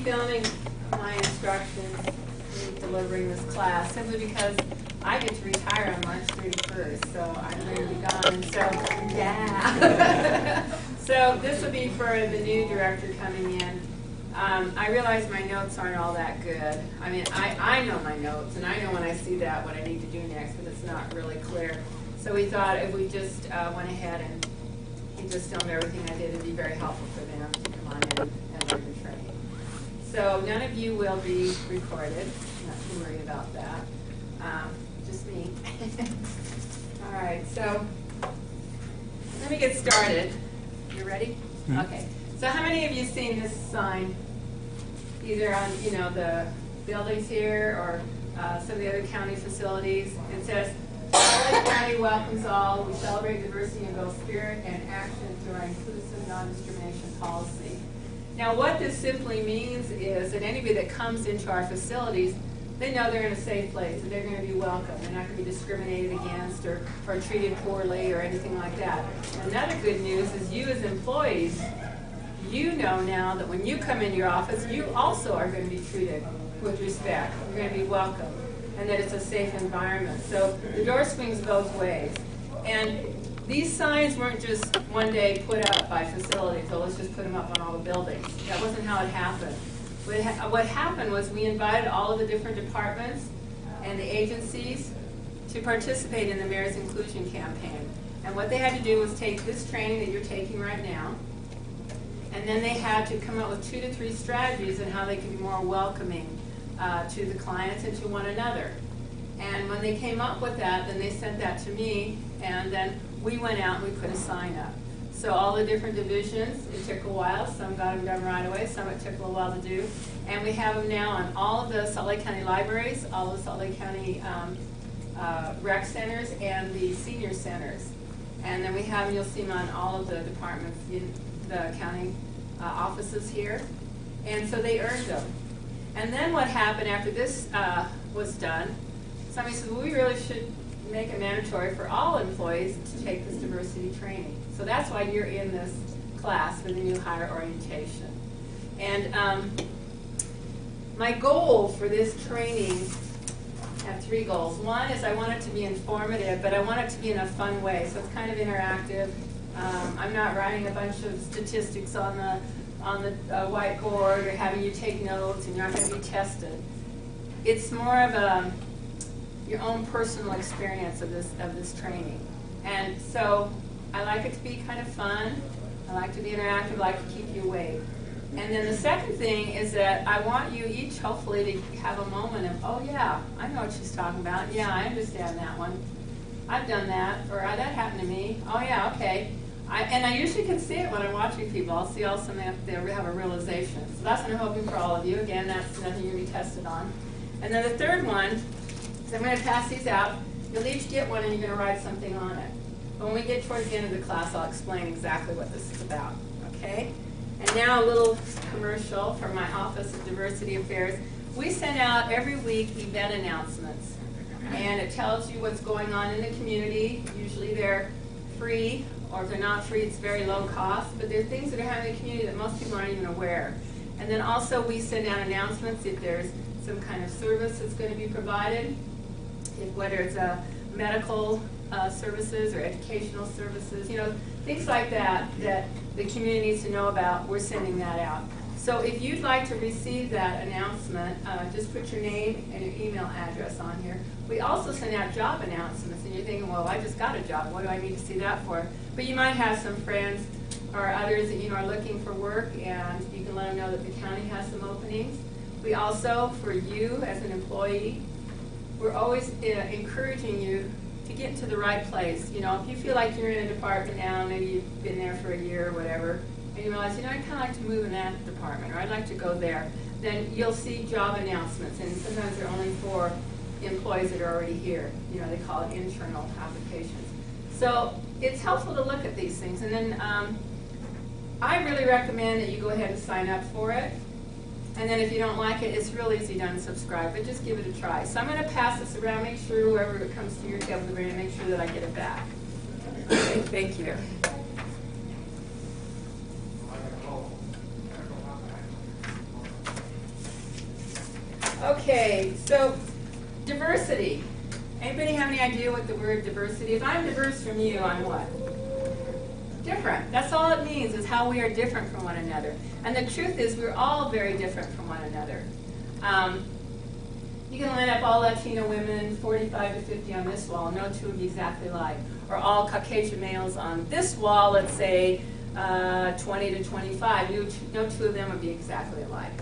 filming my instructions in delivering this class simply because I get to retire on March 31st, so I'm going to be gone. And so, yeah. So this will be for the new director coming in. I realize my notes aren't all that good. I mean, I know my notes, and I know when I see that what I need to do next, but it's not really clear. So we thought if we just went ahead and he just filmed everything I did, it'd be very helpful for them to come on in and learn the training. So none of you will be recorded. Not to worry about that. Just me. All right, so let me get started. You ready? Mm-hmm. Okay. So how many of you seen this sign, either on the buildings here or some of the other county facilities? It says, "LA County welcomes all. We celebrate diversity in both spirit and action through our inclusive non-discrimination policy." Now, what this simply means is that anybody that comes into our facilities, they know they're in a safe place, and they're going to be welcome. They're not going to be discriminated against or treated poorly or anything like that. Another good news is you as employees, you know now that when you come into your office, you also are going to be treated with respect. You're going to be welcome, and that it's a safe environment. So the door swings both ways. And these signs weren't just one day put up by facilities, so let's just put them up on all the buildings. That wasn't how it happened. What happened was we invited all of the different departments and the agencies to participate in the Mayor's Inclusion Campaign. And what they had to do was take this training that you're taking right now, and then they had to come up with 2 to 3 strategies on how they could be more welcoming to the clients and to one another. And when they came up with that, then they sent that to me, and then we went out and we put a sign up. So all the different divisions, it took a while. Some got them done right away, some it took a little while to do. And we have them now on all of the Salt Lake County libraries, all of the Salt Lake County rec centers, and the senior centers. And then we have them, you'll see them on all of the departments in the county offices here. And so they earned them. And then what happened after this was done, somebody said, well, we really should make it mandatory for all employees to take this diversity training. So that's why you're in this class for the new hire orientation. And my goal for this training, I have 3 goals. One is I want it to be informative, but I want it to be in a fun way. So it's kind of interactive. I'm not writing a bunch of statistics on the whiteboard or having you take notes, and you're not going to be tested. It's more of your own personal experience of this training. And so I like it to be kind of fun. I like to be interactive. I like to keep you awake. And then the second thing is that I want you each, hopefully, to have a moment of, oh yeah, I know what she's talking about. Yeah, I understand that one. I've done that, or that happened to me. Oh yeah, okay. And I usually can see it when I'm watching people. I'll see also they have a realization. So that's what I'm hoping for all of you. Again, that's nothing you're going to be tested on. And then the third one is I'm going to pass these out. You'll each get one, and you're going to write something on it. But when we get towards the end of the class, I'll explain exactly what this is about. Okay? And now a little commercial from my Office of Diversity Affairs. We send out every week event announcements. And it tells you what's going on in the community. Usually they're free, or if they're not free, it's very low cost. But there are things that are happening in the community that most people aren't even aware. And then also we send out announcements if there's some kind of service that's going to be provided, whether it's a medical services or educational services, things like that that the community needs to know about. We're sending that out. So if you'd like to receive that announcement, just put your name and your email address on here. We also send out job announcements, and you're thinking, well, I just got a job. What do I need to see that for? But you might have some friends or others that are looking for work, and you can let them know that the county has some openings. We also, for you as an employee, we're always encouraging you to get to the right place. If you feel like you're in a department now, maybe you've been there for a year or whatever, and you realize, I'd kind of like to move in that department, or I'd like to go there, then you'll see job announcements, and sometimes they're only for employees that are already here. They call it internal applications. So it's helpful to look at these things, and then I really recommend that you go ahead and sign up for it. And then if you don't like it, it's real easy to unsubscribe, but just give it a try. So I'm going to pass this around, make sure whoever comes to your table to bring it, make sure that I get it back. Okay, thank you. Okay, so diversity. Anybody have any idea what the word diversity is? I'm diverse from you, I'm what? Different. That's all it means, is how we are different from one another. And the truth is, we're all very different from one another. You can line up all Latino women, 45 to 50 on this wall, no two of you exactly alike. Or all Caucasian males on this wall, let's say 20 to 25. No two of them would be exactly alike.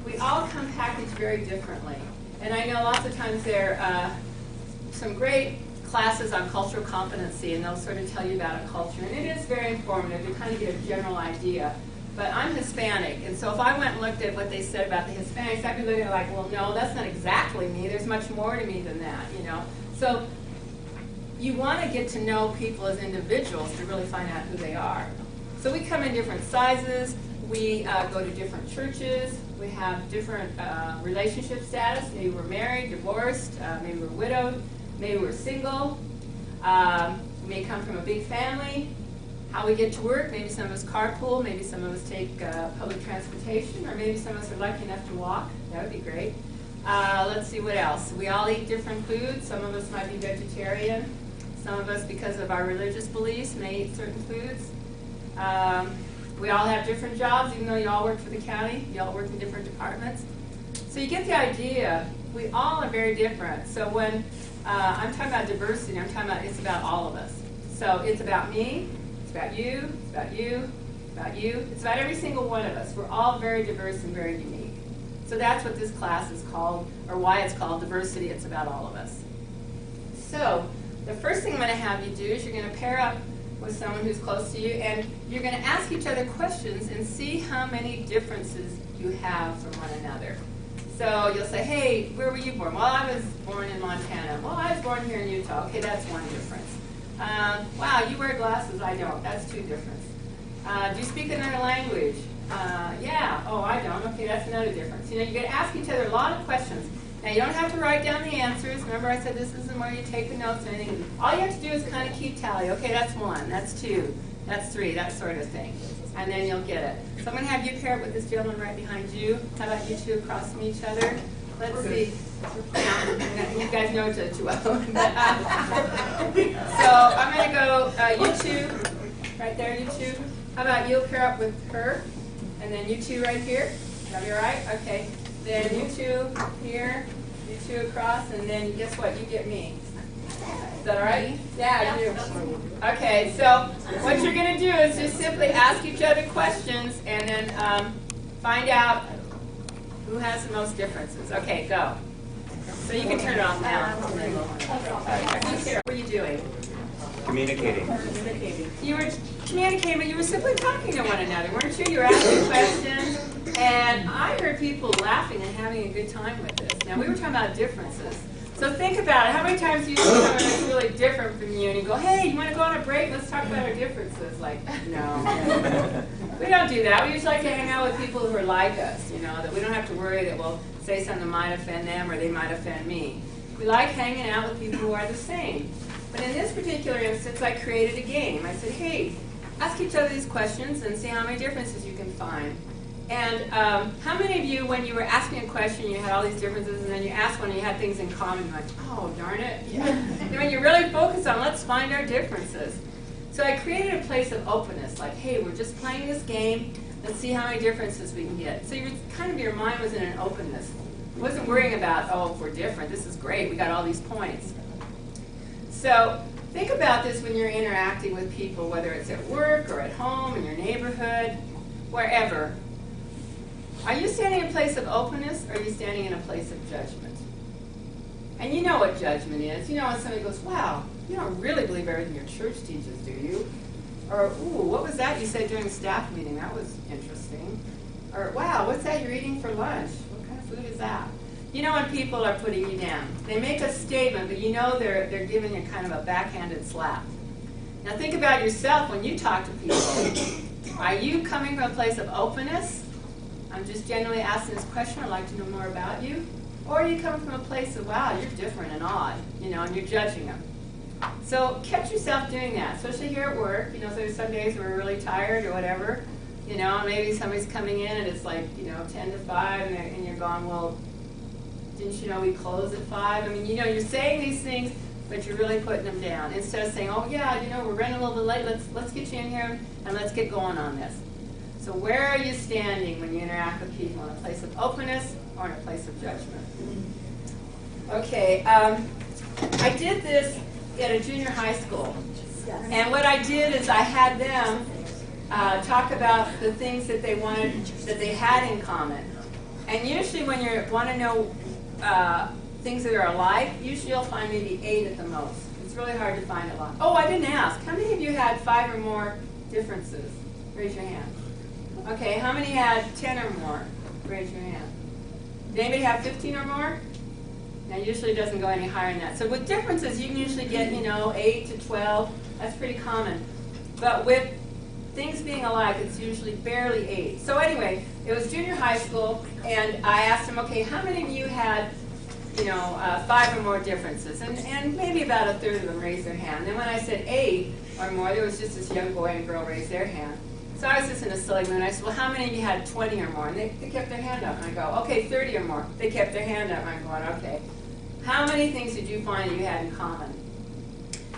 We all come packaged very differently. And I know lots of times there are some great classes on cultural competency, and they'll sort of tell you about a culture. And it is very informative to kind of get a general idea. But I'm Hispanic, and so if I went and looked at what they said about the Hispanics, I'd be looking at like, well, no, that's not exactly me. There's much more to me than that, you know. So you want to get to know people as individuals to really find out who they are. So we come in different sizes. We go to different churches. We have different relationship status. Maybe we're married, divorced, maybe we're widowed, maybe we're single. We may come from a big family. How we get to work, maybe some of us carpool, maybe some of us take public transportation, or maybe some of us are lucky enough to walk. That would be great. Let's see what else. We all eat different foods. Some of us might be vegetarian. Some of us, because of our religious beliefs, may eat certain foods. We all have different jobs, even though you all work for the county. You all work in different departments. So you get the idea. We all are very different. So when I'm talking about diversity, I'm talking about it's about all of us. So it's about me. It's about you, it's about you, it's about you. It's about every single one of us. We're all very diverse and very unique. So that's what this class is called, or why it's called diversity. It's about all of us. So the first thing I'm going to have you do is you're going to pair up with someone who's close to you, and you're going to ask each other questions and see how many differences you have from one another. So you'll say, hey, where were you born? Well, I was born in Montana. Well, I was born here in Utah. Okay, that's one difference. Wow, you wear glasses, I don't. That's two difference. Do you speak another language? Yeah. Oh, I don't. Okay, that's another difference. You know, you're going to ask each other a lot of questions. Now, you don't have to write down the answers. Remember, I said this isn't where you take the notes or anything. All you have to do is kind of keep tally. Okay, that's one, that's two, that's three, that sort of thing. And then you'll get it. So I'm going to have you pair up with this gentleman right behind you. How about you two across from each other? Let's see. You guys know each other too well. So I'm going to go, you two, right there, you two. How about you'll pair up with her, and then you two right here. That'll be all right? Okay. Then you two here, you two across, and then guess what? You get me. Is that all right? Yeah, you do. Okay, so what you're going to do is just simply ask each other questions and then find out who has the most differences. Okay, go. So you can turn it off now. What are you doing? Communicating. You were communicating, but you were simply talking to one another, weren't you? You were asking questions, and I heard people laughing and having a good time with this. Now, we were talking about differences. So think about it. How many times do you see someone that's really different from you, and you go, hey, you want to go on a break? Let's talk about our differences. Like, no. We don't do that. We just like to hang out with people who are like us, you know, that we don't have to worry that we'll say something that might offend them or they might offend me. We like hanging out with people who are the same. But in this particular instance, I created a game. I said, hey, ask each other these questions and see how many differences you can find. And how many of you, when you were asking a question, you had all these differences, and then you asked one and you had things in common, you're like, oh, darn it. Yeah. And when you really focus on, let's find our differences. So I created a place of openness, like, hey, we're just playing this game. Let's see how many differences we can get. So your mind was in an openness. It wasn't worrying about, oh, if we're different, this is great, we got all these points. So think about this when you're interacting with people, whether it's at work or at home, in your neighborhood, wherever. Are you standing in a place of openness, or are you standing in a place of judgment? And you know what judgment is. You know when somebody goes, wow, you don't really believe everything your church teaches, do you? Or, ooh, what was that you said during staff meeting? That was interesting. Or, wow, what's that you're eating for lunch? What kind of food is that? You know when people are putting you down. They make a statement, but you know they're giving you kind of a backhanded slap. Now think about yourself when you talk to people. Are you coming from a place of openness? I'm just generally asking this question. I'd like to know more about you. Or are you coming from a place of, wow, you're different and odd, you know, and you're judging them. So catch yourself doing that, especially here at work. You know, so there's some days we're really tired or whatever. You know, maybe somebody's coming in and it's like, you know, 10 to 5, and you're going, well, Didn't you know we close at 5? I mean, you know, you're saying these things, but you're really putting them down. Instead of saying, oh yeah, you know, we're running a little bit late, let's get you in here and let's get going on this. So where are you standing when you interact with people? In a place of openness or in a place of judgment? Okay, I did this at a junior high school. And what I did is I had them talk about the things that they wanted, that they had in common. And usually when you want to know things that are alike, usually you'll find maybe 8 at the most. It's really hard to find a lot. Oh, I didn't ask. How many of you had 5 or more differences? Raise your hand. Okay, how many had 10 or more? Raise your hand. Did anybody have 15 or more? Now, usually it doesn't go any higher than that. So with differences, you can usually get, 8 to 12. That's pretty common. But with things being alike, it's usually barely 8. So anyway, it was junior high school, and I asked them, okay, how many of you had, 5 or more differences? And maybe about a third of them raised their hand. Then when I said 8 or more, there was just this young boy and girl raised their hand. So I was just in a silly mood. I said, well, how many of you had 20 or more? And they kept their hand up. And I go, okay, 30 or more. They kept their hand up. And I'm going, okay. How many things did you find that you had in common?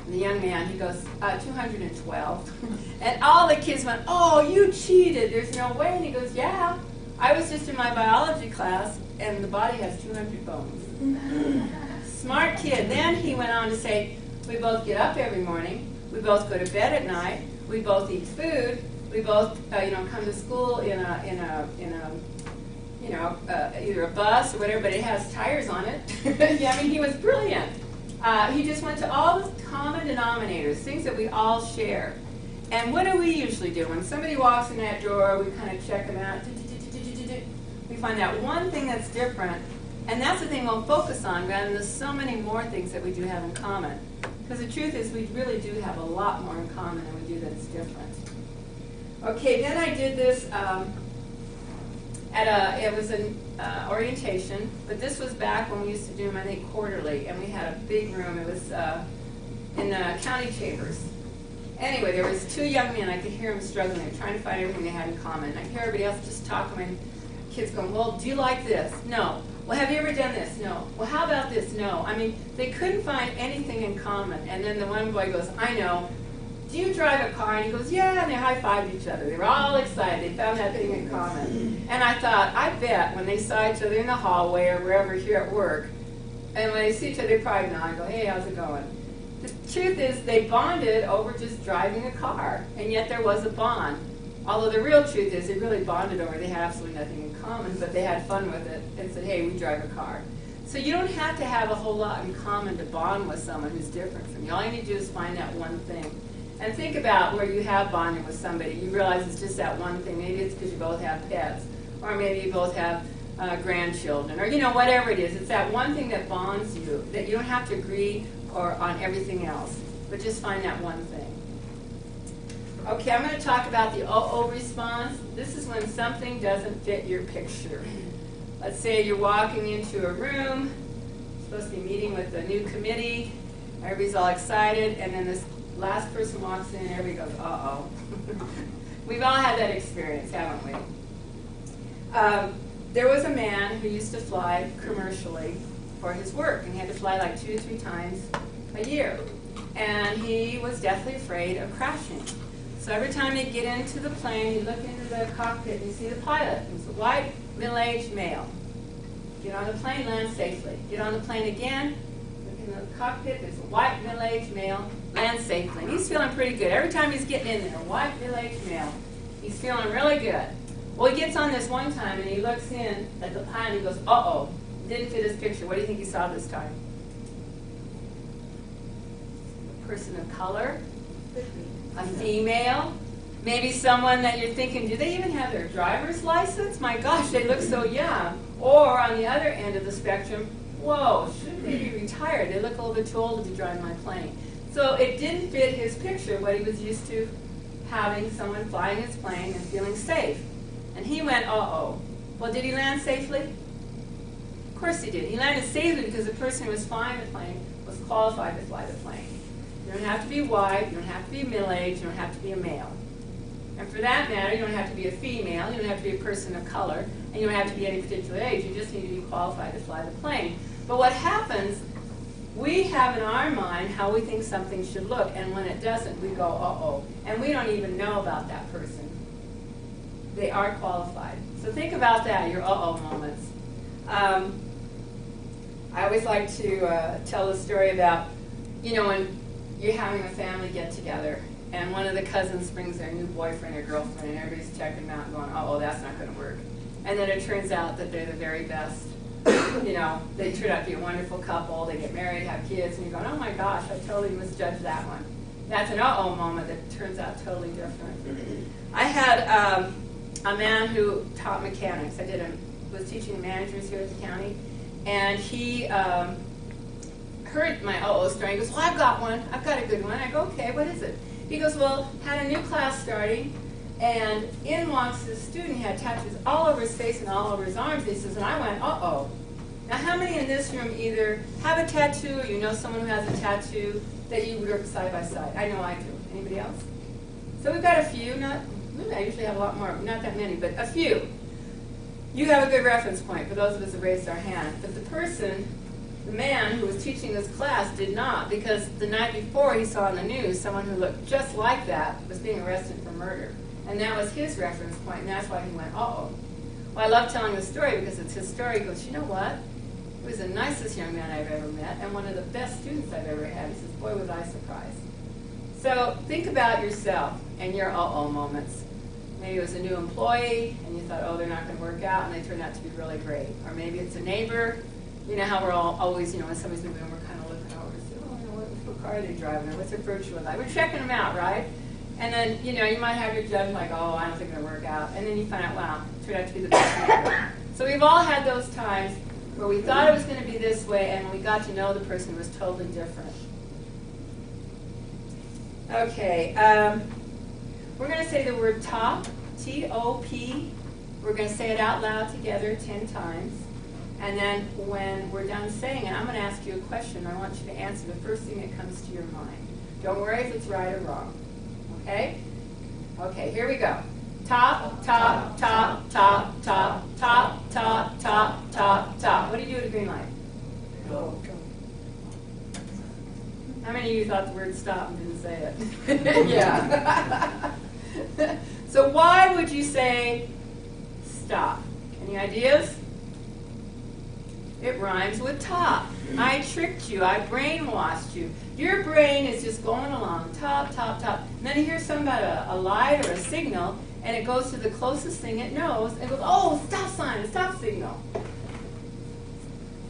And the young man, he goes, 212. And all the kids went, oh, you cheated. There's no way. And he goes, yeah. I was just in my biology class, and the body has 200 bones. Smart kid. Then he went on to say, we both get up every morning. We both go to bed at night. We both eat food. We both, come to school in either a bus or whatever, but it has tires on it. Yeah, I mean, he was brilliant. He just went to all the common denominators, things that we all share. And what do we usually do? When somebody walks in that door, we kind of check them out. We find that one thing that's different, and that's the thing we'll focus on, rather than the so many more things that we do have in common. Because the truth is, we really do have a lot more in common than we do that's different. Okay, then I did this it was an orientation, but this was back when we used to do them, I think, quarterly, and we had a big room. It was in the county chambers. Anyway, there was 2 young men. I could hear them struggling, trying to find everything they had in common. And I hear everybody else just talking, and kids going, well, do you like this? No. Well, have you ever done this? No. Well, how about this? No. I mean, they couldn't find anything in common. And then the one boy goes, I know. Do you drive a car? And he goes, yeah, and they high-fived each other. They were all excited. They found that thing in common. And I thought, I bet when they saw each other in the hallway or wherever here at work, and when they see each other, they probably nod and go, hey, how's it going? The truth is, they bonded over just driving a car, and yet there was a bond. Although the real truth is, they really bonded over, they had absolutely nothing in common, but they had fun with it and said, hey, we drive a car. So you don't have to have a whole lot in common to bond with someone who's different from you. All you need to do is find that one thing. And think about where you have bonded with somebody. You realize it's just that one thing. Maybe it's because you both have pets, or maybe you both have grandchildren, or whatever it is. It's that one thing that bonds you, that you don't have to agree on everything else, but just find that one thing. Okay, I'm going to talk about the oh response. This is when something doesn't fit your picture. Let's say you're walking into a room, supposed to be meeting with a new committee, everybody's all excited, and then this last person walks in and everybody goes, uh-oh. We've all had that experience, haven't we? There was a man who used to fly commercially for his work, and he had to fly like 2 to 3 times a year. And he was deathly afraid of crashing. So every time he'd get into the plane, he'd look into the cockpit and he'd see the pilot. He's a white, middle-aged male. Get on the plane, land safely. Get on the plane again, look in the cockpit, there's a white, middle-aged male, land safely. And he's feeling pretty good. Every time he's getting in there, white, middle-aged male, he's feeling really good. Well, he gets on this one time and he looks in at the pilot and he goes, uh-oh, didn't fit his picture. What do you think he saw this time? A person of color, a female, maybe someone that you're thinking, do they even have their driver's license? My gosh, they look so young. Or on the other end of the spectrum, whoa, shouldn't they be retired? They look a little bit too old to be driving my plane. So it didn't fit his picture, what he was used to having someone flying his plane and feeling safe. And he went, uh-oh. Well, did he land safely? Of course he did. He landed safely because the person who was flying the plane was qualified to fly the plane. You don't have to be white, you don't have to be middle-aged, you don't have to be a male. And for that matter, you don't have to be a female, you don't have to be a person of color, And you don't have to be any particular age. You just need to be qualified to fly the plane. But what happens, we have in our mind how we think something should look, and when it doesn't, we go, uh-oh. And we don't even know about that person. They are qualified. So think about that, your uh-oh moments. I always like to tell the story about, when you're having a family get-together, and one of the cousins brings their new boyfriend or girlfriend, and everybody's checking them out and going, oh, that's not going to work. And then it turns out that they're the very best. They turn out to be a wonderful couple, they get married, have kids, and you're going, oh my gosh, I totally misjudged that one. That's an uh-oh moment that turns out totally different. I had a man who taught mechanics. Was teaching managers here at the county, and he heard my uh-oh story. He goes, well, I've got one. I've got a good one. I go, okay, what is it? He goes, well, had a new class starting, and in walks this student. He had tattoos all over his face and all over his arms. He says, and I went, uh-oh. Now, how many in this room either have a tattoo or you know someone who has a tattoo that you would work side by side? I know I do. Anybody else? So we've got a few. I usually have a lot more. Not that many, but a few. You have a good reference point for those of us that raised our hand. But the man who was teaching this class did not, because the night before he saw on the news someone who looked just like that was being arrested for murder. And that was his reference point, and that's why he went, uh-oh. Well, I love telling the story because it's his story. He goes, you know what? He was the nicest young man I've ever met and one of the best students I've ever had. He says, boy, was I surprised. So think about yourself and your uh-oh moments. Maybe it was a new employee, and you thought, oh, they're not going to work out, and they turned out to be really great. Or maybe it's a neighbor. You know how we're all always, when somebody's moving, we're kind of looking over and say, oh, what car are they driving, or what's their virtual life? We're checking them out, right? And then, you might have your judgment like, oh, I don't think they're going to work out. And then you find out, wow, it turned out to be the best neighbor. So we've all had those times where we thought it was going to be this way, and when we got to know the person, it was totally different. Okay. We're going to say the word top, T-O-P. We're going to say it out loud together 10 times. And then when we're done saying it, I'm going to ask you a question. I want you to answer the first thing that comes to your mind. Don't worry if it's right or wrong. Okay? Okay, here we go. Top, top, top, top, top, top, top, top, top, top. What do you do with a green light? Go. How many of you thought the word stop and didn't say it? Yeah. So why would you say stop? Any ideas? It rhymes with top. I tricked you. I brainwashed you. Your brain is just going along, top, top, top. And then you hear something about a light or a signal, and it goes to the closest thing it knows, and goes, oh, stop sign, stop signal.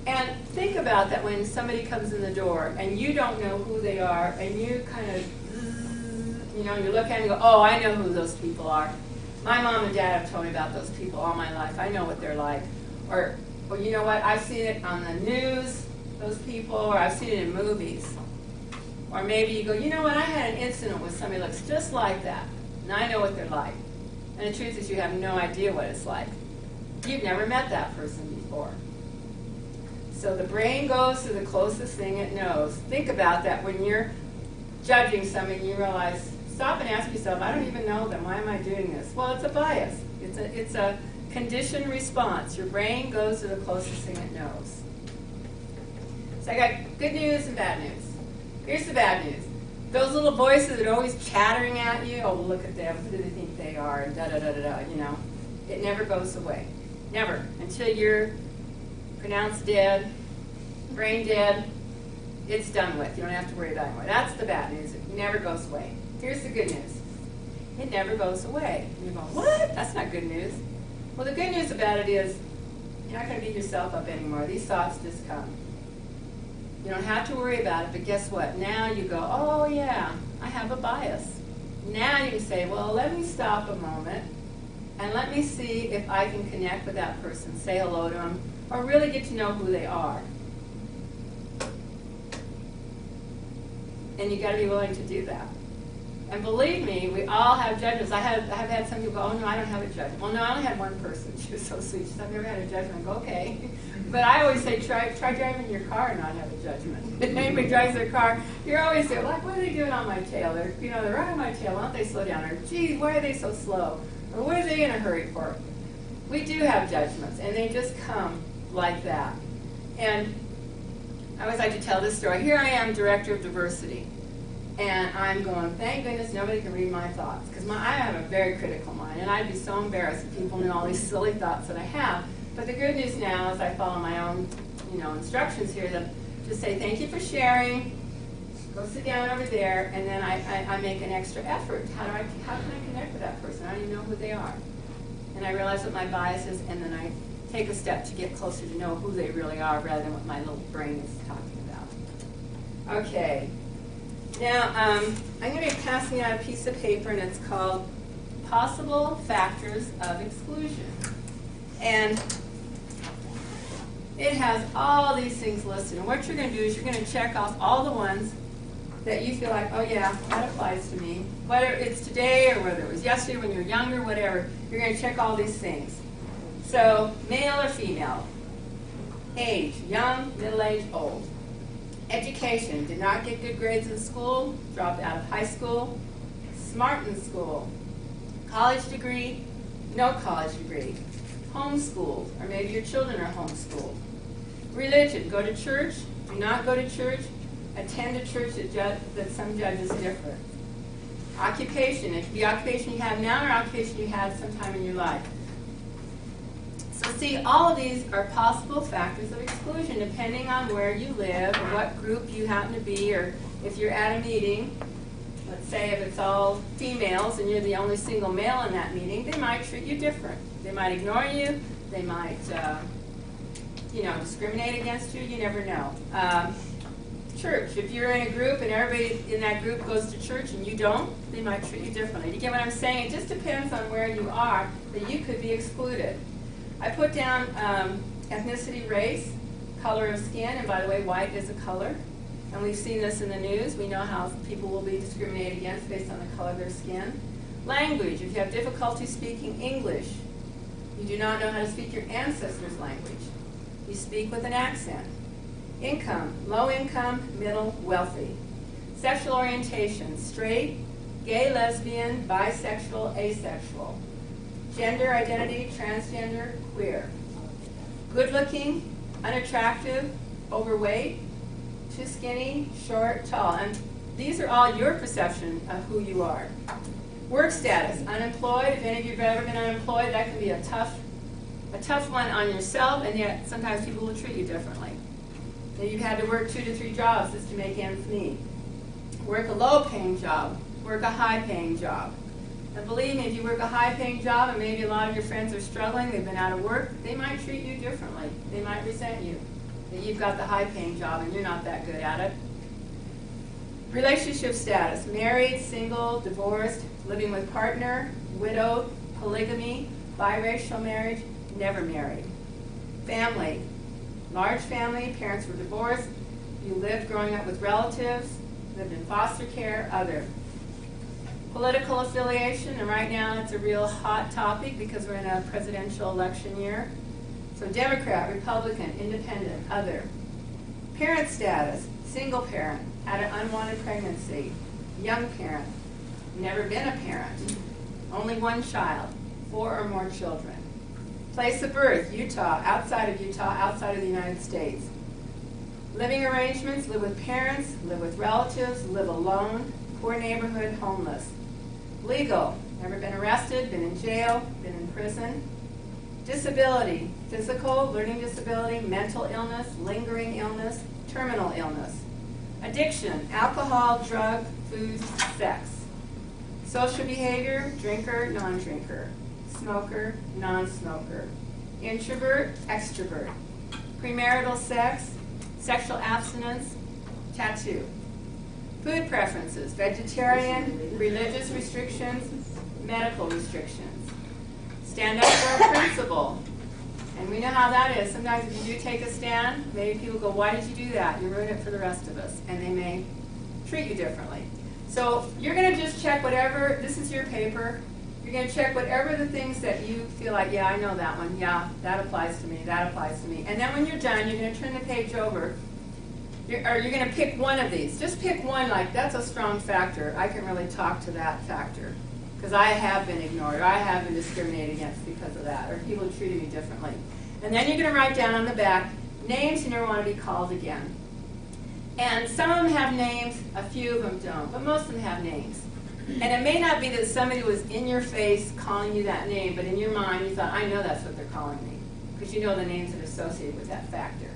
And think about that when somebody comes in the door, and you don't know who they are, and you kind of, you look at them and go, oh, I know who those people are. My mom and dad have told me about those people all my life. I know what they're like. Or you know what, I've seen it on the news, those people, or I've seen it in movies. Or maybe you go, you know what, I had an incident with somebody who looks just like that, and I know what they're like. And the truth is you have no idea what it's like. You've never met that person before. So the brain goes to the closest thing it knows. Think about that when you're judging somebody, you realize, stop and ask yourself, I don't even know them. Why am I doing this? Well, it's a bias. It's a conditioned response. Your brain goes to the closest thing it knows. So I got good news and bad news. Here's the bad news. Those little voices that are always chattering at you, oh, look at them, who do they think they are, and da-da-da-da-da, it never goes away. Never. Until you're pronounced dead, brain dead, it's done with. You don't have to worry about it anymore. That's the bad news. It never goes away. Here's the good news. It never goes away. And you're going, what? That's not good news. Well, the good news about it is you're not going to beat yourself up anymore. These thoughts just come. You don't have to worry about it, but guess what? Now you go, oh, yeah, I have a bias. Now you can say, well, let me stop a moment and let me see if I can connect with that person, say hello to them, or really get to know who they are. And you got to be willing to do that. And believe me, we all have judgments. I have had some people go, oh, no, I don't have a judgment. Well, no, I only had one person. She was so sweet. She said, I've never had a judgment. I go, okay. But I always say, try driving your car and not have a judgment. If anybody drives their car, you're always saying, like, what are they doing on my tail? They're right on my tail. Why don't they slow down? Or, geez, why are they so slow? Or what are they in a hurry for? We do have judgments, and they just come like that. And I always like to tell this story. Here I am, director of diversity, and I'm going, thank goodness nobody can read my thoughts, because I have a very critical mind, and I'd be so embarrassed if people knew all these silly thoughts that I have. But the good news now is I follow my own, instructions here that just say thank you for sharing. Go sit down over there, and then I make an extra effort. How can I connect with that person? I don't even know who they are. And I realize what my bias is, and then I take a step to get closer to know who they really are rather than what my little brain is talking about. Okay. Now, I'm going to be passing out a piece of paper, and it's called Possible Factors of Exclusion. And it has all these things listed. And what you're going to do is you're going to check off all the ones that you feel like, oh yeah, that applies to me. Whether it's today or whether it was yesterday when you were younger, whatever, you're going to check all these things. So, male or female. Age, young, middle-aged, old. Education, did not get good grades in school, dropped out of high school. Smart in school. College degree, no college degree. Homeschooled, or maybe your children are homeschooled. Religion, go to church, do not go to church, attend a church that some judges differ. Occupation, it could be occupation you have now or occupation you had sometime in your life. So see, all of these are possible factors of exclusion depending on where you live or what group you happen to be, or if you're at a meeting. Let's say if it's all females and you're the only single male in that meeting, they might treat you different. They might ignore you. They might, discriminate against you. You never know. Church, if you're in a group and everybody in that group goes to church and you don't, they might treat you differently. Do you get what I'm saying? It just depends on where you are that you could be excluded. I put down ethnicity, race, color of skin, and by the way, white is a color. And we've seen this in the news. We know how people will be discriminated against based on the color of their skin. Language, if you have difficulty speaking English, you do not know how to speak your ancestors' language. You speak with an accent. Income, low income, middle, wealthy. Sexual orientation, straight, gay, lesbian, bisexual, asexual. Gender identity, transgender, queer. Good looking, unattractive, overweight, too skinny, short, tall. And these are all your perception of who you are. Work status, unemployed. If any of you have ever been unemployed, that can be a tough one on yourself, and yet sometimes people will treat you differently. Maybe you've had to work 2 to 3 jobs just to make ends meet. Work a low-paying job, work a high-paying job. And believe me, if you work a high-paying job and maybe a lot of your friends are struggling, they've been out of work, they might treat you differently. They might resent you that you've got the high-paying job and you're not that good at it. Relationship status, married, single, divorced, living with partner, widowed, polygamy, biracial marriage, never married. Family, large family, parents were divorced, you lived growing up with relatives, lived in foster care, other. Political affiliation, and right now it's a real hot topic because we're in a presidential election year. So Democrat, Republican, Independent, other. Parent status, single parent, had an unwanted pregnancy, young parent, never been a parent, only one child, 4 or more children. Place of birth, Utah, outside of the United States. Living arrangements, live with parents, live with relatives, live alone, poor neighborhood, homeless. Legal, never been arrested, been in jail, been in prison. Disability, physical, learning disability, mental illness, lingering illness, terminal illness. Addiction, alcohol, drug, food, sex. Social behavior, drinker, non-drinker. Smoker, non-smoker. Introvert, extrovert. Premarital sex, sexual abstinence, tattoo. Food preferences, vegetarian, religious restrictions, medical restrictions. Stand up for a principle. And we know how that is. Sometimes if you do take a stand, maybe people go, why did you do that? You ruined it for the rest of us. And they may treat you differently. So you're going to just check whatever, this is your paper, you're going to check whatever the things that you feel like, yeah, I know that one, yeah, that applies to me, that applies to me. And then when you're done, you're going to turn the page over, you're going to pick one of these. Just pick one, like, that's a strong factor. I can really talk to that factor. because I have been ignored, or I have been discriminated against because of that, or people treated me differently. And then you're going to write down on the back names you never want to be called again. And some of them have names, a few of them don't, but most of them have names. And it may not be that somebody was in your face calling you that name, but in your mind you thought, I know that's what they're calling me, because you know the names that are associated with that factor.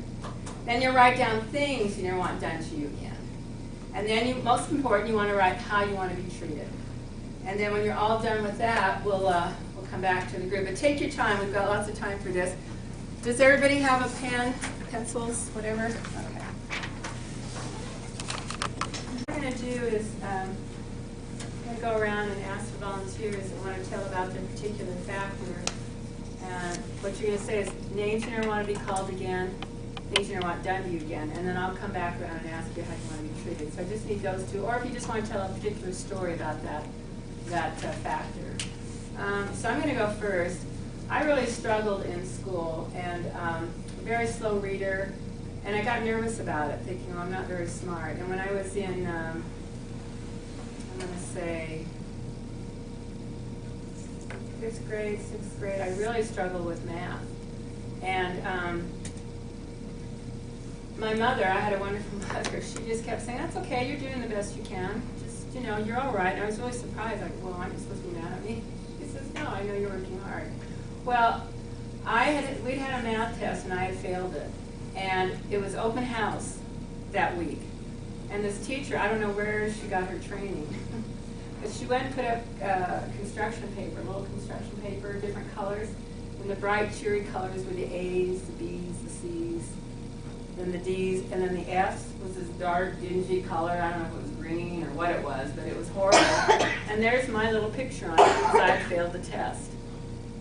Then you write down things you never want done to you again. And then, most important, you want to write how you want to be treated. And then when you're all done with that, we'll come back to the group. But take your time. We've got lots of time for this. Does everybody have a pen, pencils, whatever? Okay. What we're going to do is I'm going to go around and ask for volunteers that want to tell about their particular factor. And what you're going to say is names you never want to be called again, things you never want done to you again, and then I'll come back around and ask you how you want to be treated. So I just need those two, or if you just want to tell a particular story about that factor. So I'm going to go first. I really struggled in school, and very slow reader, and I got nervous about it, thinking, oh, I'm not very smart. And when I was in, I'm going to say, 5th grade, 6th grade, I really struggled with math. And my mother, I had a wonderful mother, she just kept saying, that's okay, you're doing the best you can. Just, you're all right. And I was really surprised, like, well, aren't you supposed to be mad at me? She says, no, I know you're working hard. Well, we'd had a math test and I had failed it. And it was open house that week. And this teacher, I don't know where she got her training, but she went and put up construction paper, little construction paper, different colors. And the bright, cheery colors were the A's, the B's, the C's, then the D's, and then the F's was this dark, dingy color. I don't know if it was green or what it was, but it was horrible. And there's my little picture on it because I had failed the test.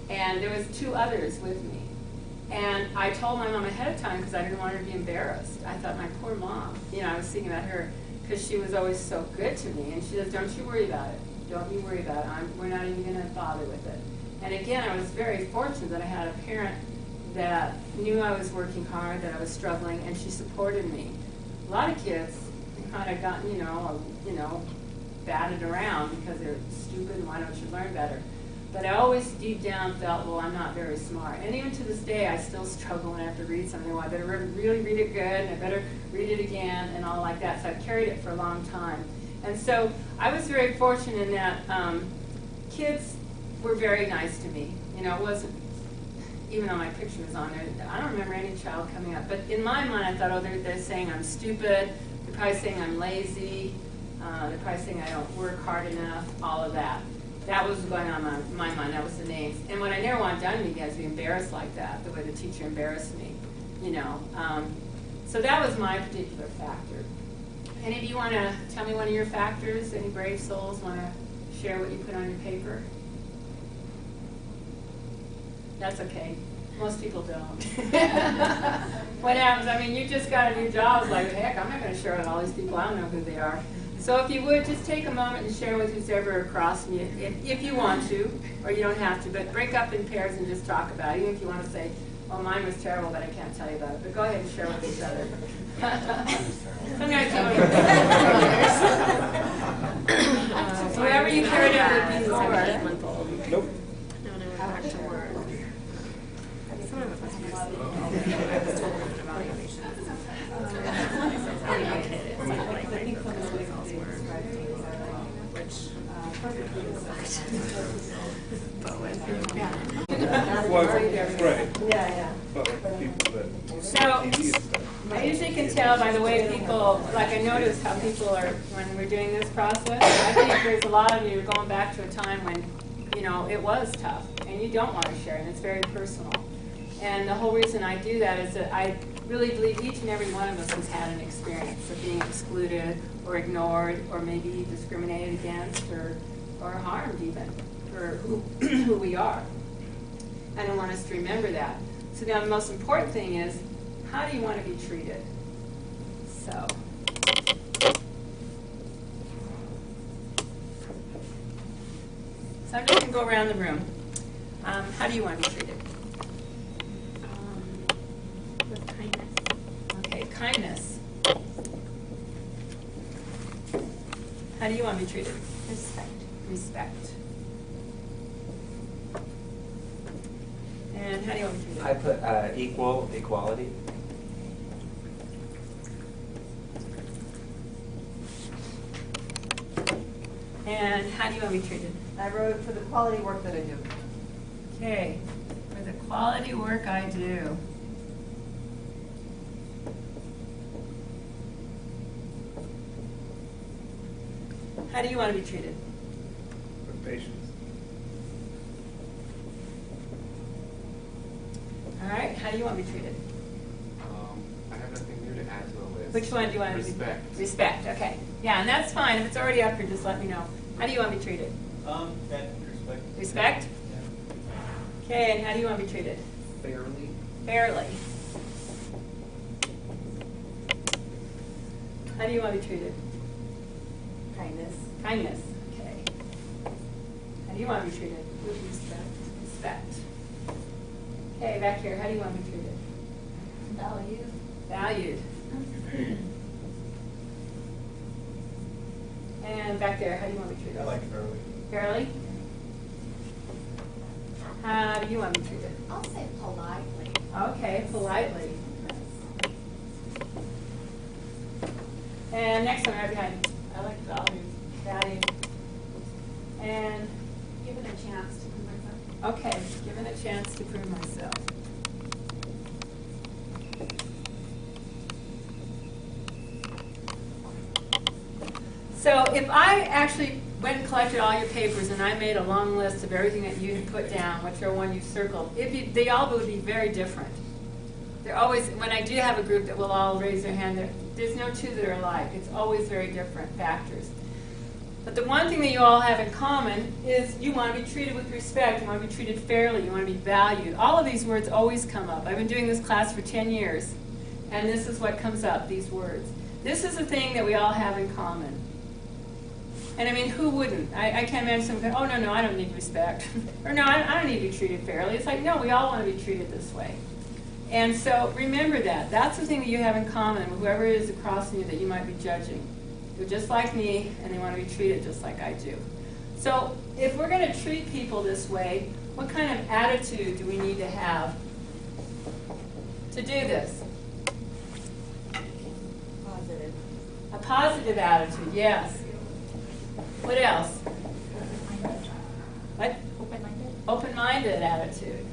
And there was 2 others with me. And I told my mom ahead of time because I didn't want her to be embarrassed. I thought, my poor mom. I was thinking about her because she was always so good to me. And she says, don't you worry about it. Don't you worry about it. We're not even going to bother with it. And again, I was very fortunate that I had a parent that knew I was working hard, that I was struggling, and she supported me. A lot of kids kind of gotten, batted around because they're stupid and why don't you learn better. But I always deep down felt, well, I'm not very smart. And even to this day, I still struggle when I have to read something. Well, I better really read it good, and I better read it again, and all like that. So I've carried it for a long time. And so I was very fortunate in that kids were very nice to me. It wasn't, even though my picture was on there, I don't remember any child coming up. But in my mind, I thought, oh, they're saying I'm stupid. They're probably saying I'm lazy. They're probably saying I don't work hard enough, all of that. That was going on in my mind. That was the names. And what I never want done to me is to be embarrassed like that, the way the teacher embarrassed me, So that was my particular factor. Any of you want to tell me one of your factors? Any brave souls want to share what you put on your paper? That's okay. Most people don't. What happens? I mean, you just got a new job. It's like, heck, I'm not going to share with all these people. I don't know who they are. So if you would, just take a moment and share with who's ever across from you, if you want to, or you don't have to, but break up in pairs and just talk about it. Even if you want to say, well, mine was terrible, but I can't tell you about it. But go ahead and share with each other. Some guys don't. So whoever you carried over before. Nope. No, I went back to work. Some of it must be Right. Yeah. But people that So I usually can tell by the way people, like I notice how people are when we're doing this process. I think there's a lot of you going back to a time when, it was tough and you don't want to share and it's very personal. And the whole reason I do that is that I really believe each and every one of us has had an experience of being excluded or ignored or maybe discriminated against or harmed even for who we are. And I want us to remember that. So now the most important thing is, how do you want to be treated? So I'm just going to go around the room. How do you want to be treated? with kindness. Okay, kindness. How do you want to be treated? Respect. Respect. how do you want me to treat I it? put equal, equality. And how do you want me treated? I wrote for the quality work that I do. Okay, for the quality work I do. How do you want to be treated? With patience. All right, how do you want to be treated? I have nothing new to add to the list. Which one do you want to be? Respect. Respect, okay. Yeah, and that's fine. If it's already up here, just let me know. How do you want to be treated? That respect. Respect? Okay, and how do you want to be treated? Fairly. Fairly. How do you want to be treated? Kindness. Kindness, okay. How do you want to be treated? With respect. Respect. Okay, back here, how do you want to be treated? Value. Valued. And back there, how do you want to be treated? I like early. Fairly? How do you want to be treated? I'll say politely. Okay, politely. And next one right behind you. I like values. Valued. And, Given a chance to prove myself. okay, given a chance to prove myself. So if I actually went and collected all your papers and I made a long list of everything that you had put down, whichever one you circled, they all would be very different. They're always, when I do have a group that will all raise their hand, there's no two that are alike. It's always very different factors. But the one thing that you all have in common is you want to be treated with respect, you want to be treated fairly, you want to be valued. All of these words always come up. I've been doing this class for 10 years, and this is what comes up, these words. This is the thing that we all have in common. And I mean, who wouldn't? I can't imagine someone going, oh, no, I don't need respect. Or no, I don't need to be treated fairly. It's like, no, we all want to be treated this way. And so remember that. That's the thing that you have in common with whoever it is across from you that you might be judging. They're just like me, and they want to be treated just like I do. So if we're going to treat people this way, what kind of attitude do we need to have to do this? Positive. A positive attitude, yes. What else? Open-minded. What? Open-minded. Open-minded attitude.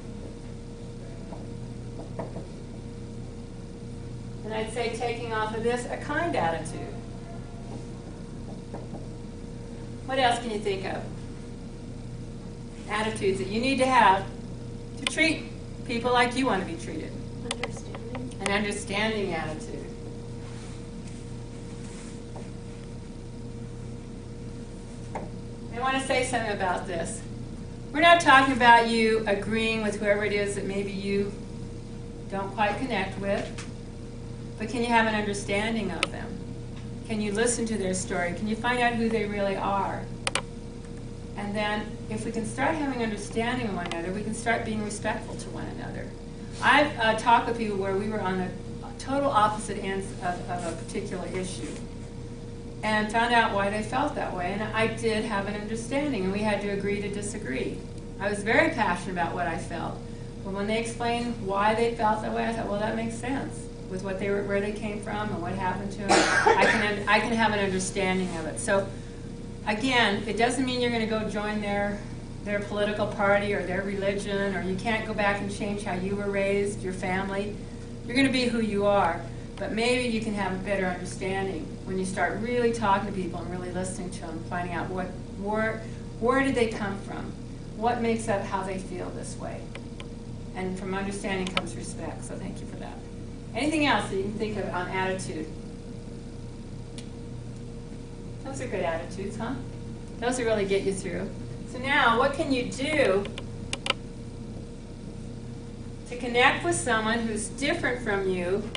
And I'd say taking off of this, a kind attitude. What else can you think of? Attitudes that you need to have to treat people like you want to be treated. Understanding. An understanding attitude. I want to say something about this. We're not talking about you agreeing with whoever it is that maybe you don't quite connect with, but can you have an understanding of them? Can you listen to their story? Can you find out who they really are? And then if we can start having understanding of one another, we can start being respectful to one another. I've talked with people where we were on the total opposite ends of a particular issue and found out why they felt that way. And I did have an understanding, and we had to agree to disagree. I was very passionate about what I felt. But when they explained why they felt that way, I thought, well, that makes sense with what they were, where they came from and what happened to them. I can have an understanding of it. So again, it doesn't mean you're going to go join their political party or their religion, or you can't go back and change how you were raised, your family. You're going to be who you are. But maybe you can have a better understanding when you start really talking to people and really listening to them, finding out where did they come from? What makes up how they feel this way? And from understanding comes respect, so thank you for that. Anything else that you can think of on attitude? Those are good attitudes, huh? Those will really get you through. So now, what can you do to connect with someone who's different from you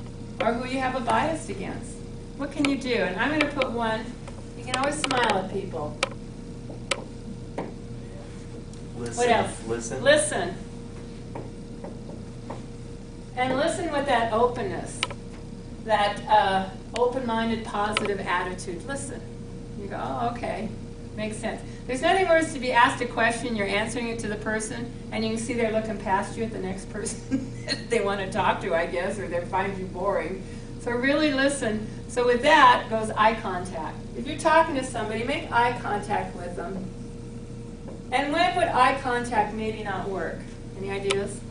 or who you have a bias against? What can you do? And I'm going to put one. You can always smile at people. Listen. What else? Listen. Listen. And listen with that openness, that open-minded, positive attitude. Listen. You go, oh, okay. Makes sense. There's nothing worse to be asked a question, you're answering it to the person, and you can see they're looking past you at the next person that they want to talk to, I guess, or they find you boring. So really listen. So with that goes eye contact. If you're talking to somebody, make eye contact with them. And when would eye contact maybe not work? Any ideas?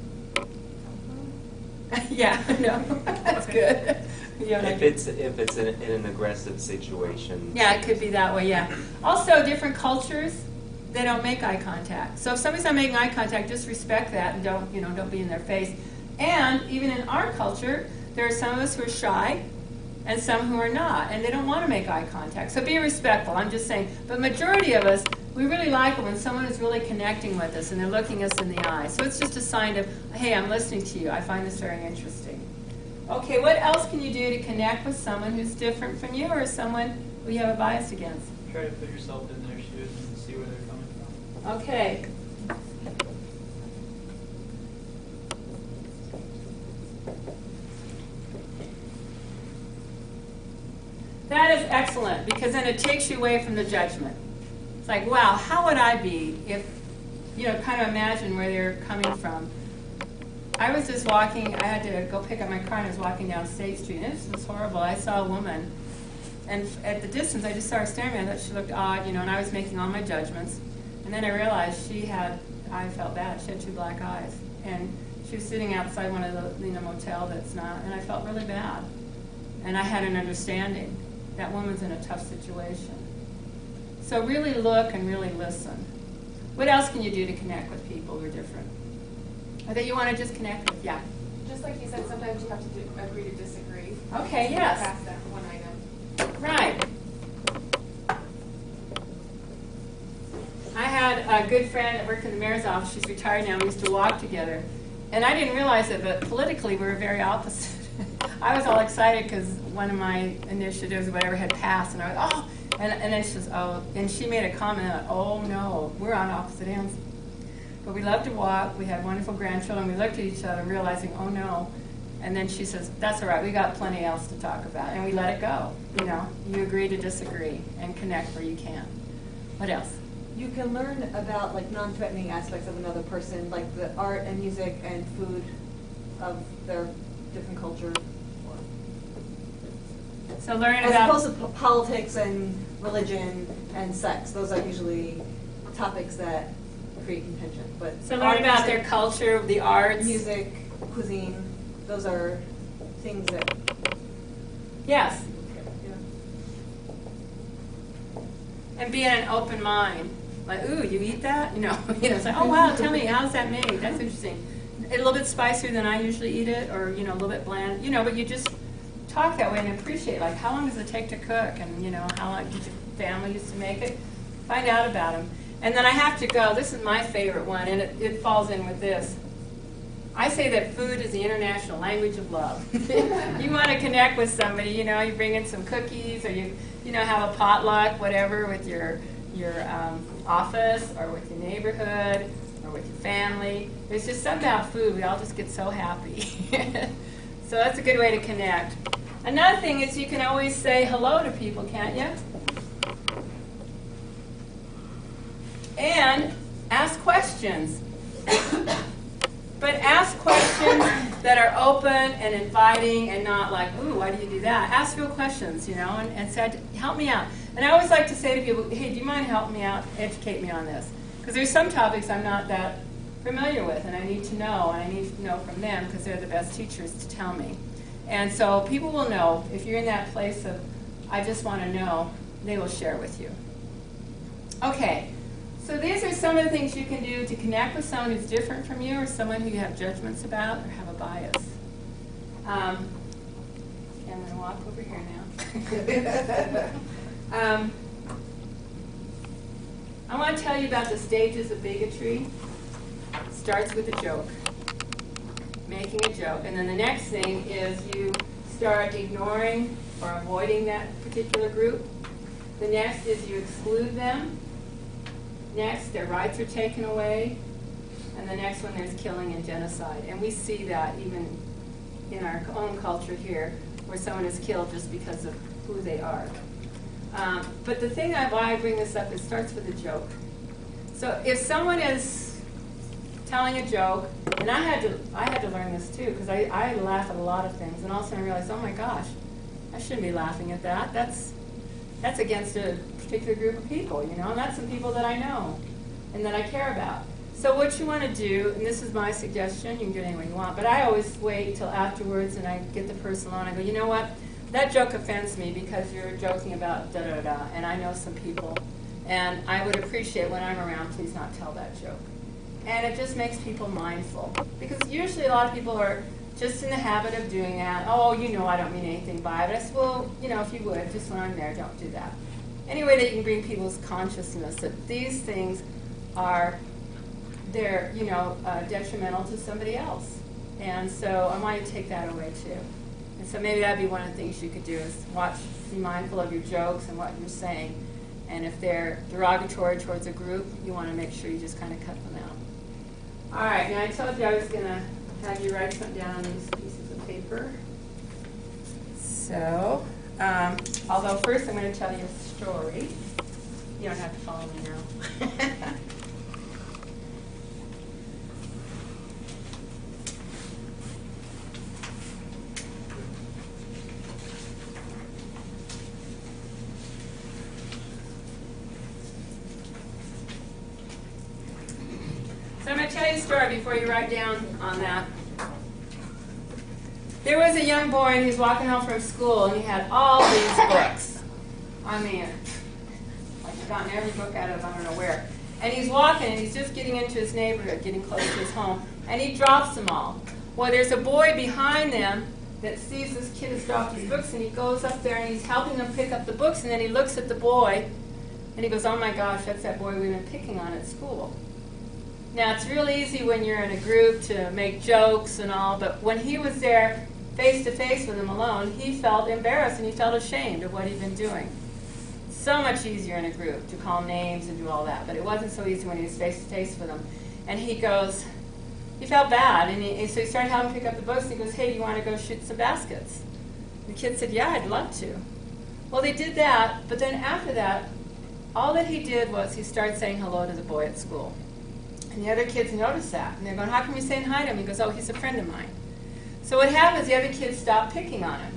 Yeah, no, that's good. You have an idea? If it's in an aggressive situation. Yeah, it could be that way, yeah. Also, different cultures, they don't make eye contact. So if somebody's not making eye contact, just respect that and don't be in their face. And even in our culture, there are some of us who are shy and some who are not, and they don't want to make eye contact. So be respectful, I'm just saying. But majority of us, we really like it when someone is really connecting with us and they're looking us in the eye. So it's just a sign of, hey, I'm listening to you. I find this very interesting. Okay, what else can you do to connect with someone who's different from you or someone who you have a bias against? Try to put yourself in their shoes and see where they're coming from. Okay. That is excellent, because then it takes you away from the judgment. It's like, wow, how would I be if, kind of imagine where they're coming from. I was just walking, I had to go pick up my car, and I was walking down State Street, and this was horrible. I saw a woman, and at the distance, I just saw her staring at me. I thought she looked odd, and I was making all my judgments. And then I realized I felt bad, she had 2 black eyes. And she was sitting outside one of the motel that's not, and I felt really bad. And I had an understanding. That woman's in a tough situation. So really look and really listen. What else can you do to connect with people who are different? Or that you want to just connect with? Yeah. Just like you said, sometimes you have to agree to disagree. Okay, yes. Pass that one item. Right. I had a good friend that worked in the mayor's office. She's retired now. We used to walk together. And I didn't realize it, but politically we were very opposite. I was all excited because one of my initiatives, whatever, had passed. And I was, oh, and then she says, oh, and she made a comment, oh no, we're on opposite ends. But we loved to walk. We had wonderful grandchildren. We looked at each other realizing, oh no. And then she says, that's all right, we got plenty else to talk about. And we let it go. You agree to disagree and connect where you can. What else? You can learn about non-threatening aspects of another person, like the art and music and food of their different culture. So learn As about... opposed to politics and religion and sex. Those are usually topics that create contention. But So learn about their culture, the arts. music, cuisine, those are things that... Yes. Yeah. And be in an open mind. Like, ooh, you eat that? It's like, oh wow, tell me, how's that made? That's interesting. A little bit spicier than I usually eat it, or a little bit bland. But you just talk that way and appreciate, like, how long does it take to cook, and how long did your family used to make it? Find out about them. And then I have to go. This is my favorite one, and it falls in with this. I say that food is the international language of love. You want to connect with somebody, you bring in some cookies, or you have a potluck, whatever, with your office, or with your neighborhood, or with your family. There's just something about food. We all just get so happy. So that's a good way to connect. Another thing is you can always say hello to people, can't you? And ask questions. But ask questions that are open and inviting and not like, ooh, why do you do that? Ask real questions, and say, help me out. And I always like to say to people, hey, do you mind helping me out, educate me on this? Because there's some topics I'm not that familiar with, and I need to know, and I need to know from them because they're the best teachers to tell me. And so people will know, if you're in that place of, I just want to know, they will share with you. Okay. So these are some of the things you can do to connect with someone who's different from you, or someone who you have judgments about or have a bias. I'm going to walk over here now. I want to tell you about the stages of bigotry. It starts with a joke, making a joke. And then the next thing is you start ignoring or avoiding that particular group. The next is you exclude them. Next, their rights are taken away. And the next one, there's killing and genocide. And we see that even in our own culture here, where someone is killed just because of who they are. But the thing why I bring this up, it starts with a joke. So if someone is telling a joke, and I had to learn this too, because I laugh at a lot of things, and all of a sudden I realized, oh my gosh, I shouldn't be laughing at that. That's against a particular group of people, you know, and that's some people that I know and that I care about. So what you want to do, and this is my suggestion, you can do it any way you want, but I always wait till afterwards and I get the person on, I go, you know what, that joke offends me because you're joking about da-da-da, and I know some people, and I would appreciate when I'm around, please not tell that joke. And it just makes people mindful, because usually a lot of people are just in the habit of doing that. Oh, you know I don't mean anything by it. I said, well, you know, if you would, just when I'm there, don't do that. Any way that you can bring people's consciousness that these things are, they're, you know, detrimental to somebody else. And so I want you to take that away too. And so maybe that'd be one of the things you could do is be mindful of your jokes and what you're saying. And if they're derogatory towards a group, you want to make sure you just kind of cut them out. All right, now I told you I was going to have you write something down on these pieces of paper. So, although first I'm going to tell you a story. You don't have to follow me now. So I'm going to tell you a story before you write down on that. There was a young boy, and he was walking home from school, and he had all these books. I mean, like he's gotten every book out of I don't know where. And he's walking, and he's just getting into his neighborhood, getting close to his home, and he drops them all. Well, there's a boy behind them that sees this kid has dropped his books, and he goes up there, and he's helping him pick up the books, and then he looks at the boy, and he goes, oh my gosh, that's that boy we've been picking on at school. Now, it's real easy when you're in a group to make jokes and all, but when he was there face-to-face with him alone, he felt embarrassed and he felt ashamed of what he'd been doing. So much easier in a group to call names and do all that, but it wasn't so easy when he was face-to-face with him. And he goes, he felt bad, and so he started having him pick up the books, and he goes, hey, do you want to go shoot some baskets? And the kid said, yeah, I'd love to. Well, they did that, but then after that, all that he did was he started saying hello to the boy at school. And the other kids noticed that. And they're going, how come you're saying hi to him? He goes, oh, he's a friend of mine. So what happens, the other kids stopped picking on him.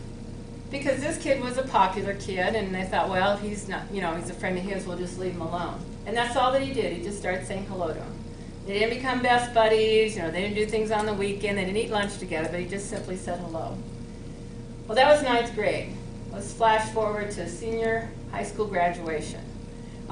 Because this kid was a popular kid, and they thought, well, he's not, you know, he's a friend of his, we'll just leave him alone. And that's all that he did. He just started saying hello to him. They didn't become best buddies, you know, they didn't do things on the weekend, they didn't eat lunch together, but he just simply said hello. Well, that was 9th grade. Let's flash forward to senior high school graduation.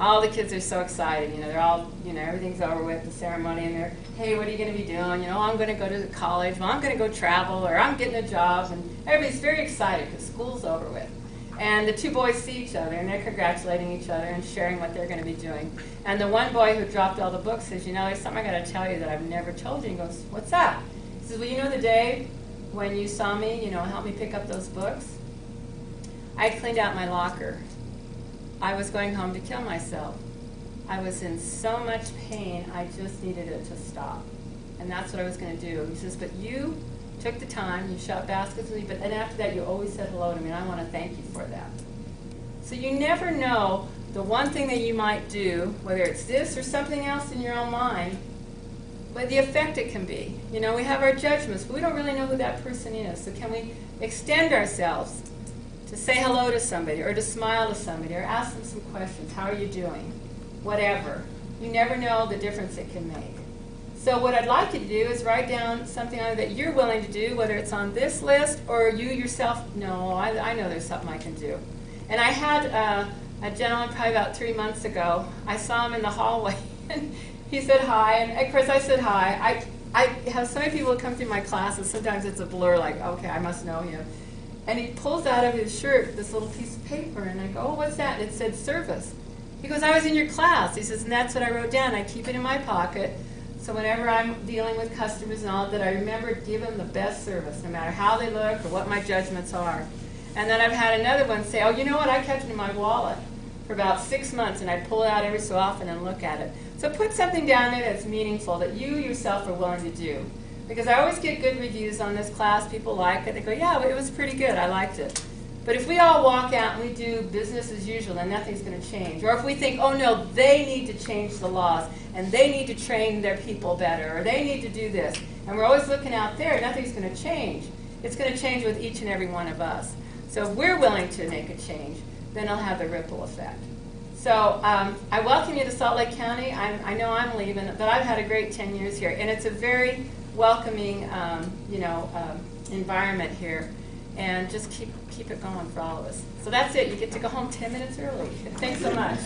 All the kids are so excited, you know, they're all, you know, everything's over with, the ceremony, and they're, hey, what are you going to be doing? You know, I'm going to go to college, well, I'm going to go travel, or I'm getting a job, and everybody's very excited because school's over with. And the two boys see each other, and they're congratulating each other and sharing what they're going to be doing. And the one boy who dropped all the books says, you know, there's something I got to tell you that I've never told you. He goes, what's that? He says, well, you know the day when you saw me, you know, help me pick up those books? I cleaned out my locker. I was going home to kill myself. I was in so much pain, I just needed it to stop. And that's what I was going to do. He says, but you took the time, you shot baskets with me, but then after that you always said hello to me, and I want to thank you for that. So you never know the one thing that you might do, whether it's this or something else in your own mind, but the effect it can be. You know, we have our judgments, but we don't really know who that person is. So can we extend ourselves to say hello to somebody, or to smile to somebody, or ask them some questions. How are you doing? Whatever. You never know the difference it can make. So what I'd like you to do is write down something that you're willing to do, whether it's on this list or you yourself, no, I know there's something I can do. And I had a gentleman probably about 3 months ago. I saw him in the hallway, and he said hi, and of course I said hi. I have so many people who come through my classes, sometimes it's a blur, like, okay, I must know him. And he pulls out of his shirt this little piece of paper, and I go, oh, what's that? And it said service. He goes, I was in your class. He says, and that's what I wrote down. I keep it in my pocket, so whenever I'm dealing with customers and all, that I remember to give them the best service, no matter how they look or what my judgments are. And then I've had another one say, oh, you know what? I kept it in my wallet for about 6 months, and I pull it out every so often and look at it. So put something down there that's meaningful, that you yourself are willing to do. Because I always get good reviews on this class. People like it. They go, yeah, it was pretty good. I liked it. But if we all walk out and we do business as usual, then nothing's going to change. Or if we think, oh no, they need to change the laws, and they need to train their people better, or they need to do this, and we're always looking out there, nothing's going to change. It's going to change with each and every one of us. So if we're willing to make a change, then it'll have the ripple effect. So I welcome you to Salt Lake County. I know I'm leaving, but I've had a great 10 years here, and it's a very welcoming, environment here. And just keep it going for all of us. So that's it. You get to go home 10 minutes early. Thanks so much.